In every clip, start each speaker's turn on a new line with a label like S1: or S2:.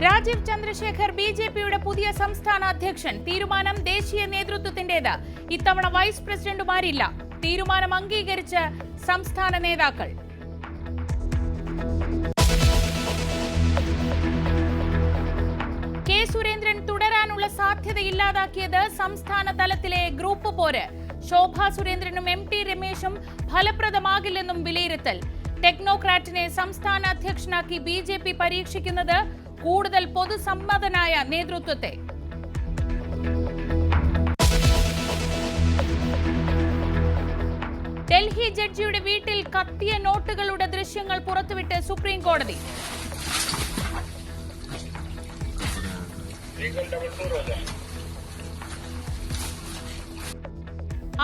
S1: രാജീവ് ചന്ദ്രശേഖർ ബിജെപിയുടെ പുതിയ സംസ്ഥാന അധ്യക്ഷൻ. തീരുമാനം ദേശീയ നേതൃത്വത്തിന്റേത്. ഇത്തവണ വൈസ് പ്രസിഡന്റുമാരില്ല. തീരുമാനം അംഗീകരിച്ച് സംസ്ഥാന നേതാക്കൾ. കെ സുരേന്ദ്രൻ തുടരാനുള്ള സാധ്യതയില്ലാതാക്കിയത് സംസ്ഥാന തലത്തിലെ ഗ്രൂപ്പ് പോര്. ശോഭാ സുരേന്ദ്രനും എം.ടി. രമേശും ഫലപ്രദമാകില്ലെന്നും വിലയിരുത്തൽ. ടെക്നോക്രാറ്റിനെ സംസ്ഥാന അധ്യക്ഷനാക്കി ബിജെപി പരീക്ഷിക്കുന്നത് കൂടുതൽ പൊതുസമ്മതനായ നേതൃത്വത്തെ. ഡൽഹി ജഡ്ജിയുടെ വീട്ടിൽ കത്തിയ നോട്ടുകളുടെ ദൃശ്യങ്ങൾ പുറത്തുവിട്ട് സുപ്രീം കോടതി.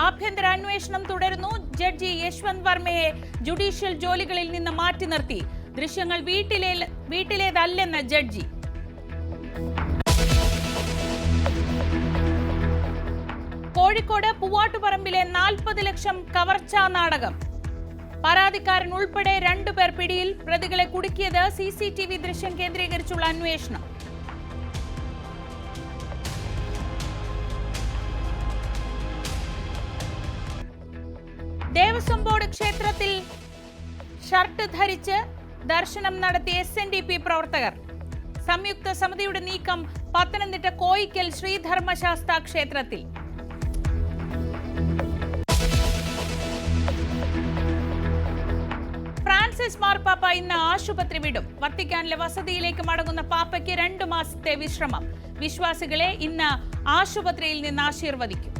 S1: ആഭ്യന്തര അന്വേഷണം തുടരുന്നു. ജഡ്ജി യശ്വന്ത് വർമ്മയെ ജുഡീഷ്യൽ ജോലികളിൽ നിന്ന് മാറ്റി നിർത്തി. ദൃശ്യങ്ങൾ വീട്ടിലേതല്ലെന്ന് ജഡ്ജി. കോഴിക്കോട് പൂവാട്ടുപറമ്പിലെ 40 ലക്ഷം കവർച്ചാ നാടകം. പരാതിക്കാരൻ ഉൾപ്പെടെ 2 പേർ പിടിയിൽ. പ്രതികളെ കുടുക്കിയത് CCTV ദൃശ്യം കേന്ദ്രീകരിച്ചുള്ള അന്വേഷണം. ദേവസ്വം ബോർഡ് ക്ഷേത്രത്തിൽ ഷർട്ട് ധരിച്ച് ദർശനം നടത്തിയ SNDP പ്രവർത്തകർ. സംയുക്ത സമിതിയുടെ നീക്കം പത്തനംതിട്ട കോയിക്കൽ ശ്രീധർമ്മശാസ്ത ക്ഷേത്രത്തിൽ. ഫ്രാൻസിസ് മാർപ്പാപ്പ ഇന്ന് ആശുപത്രി വിടും. വത്തിക്കാനിലെ വസതിയിലേക്ക് മടങ്ങുന്ന പാപ്പയ്ക്ക് 2 മാസത്തെ വിശ്രമം. വിശ്വാസികളെ ഇന്ന് ആശുപത്രിയിൽ നിന്ന് ആശീർവദിക്കും.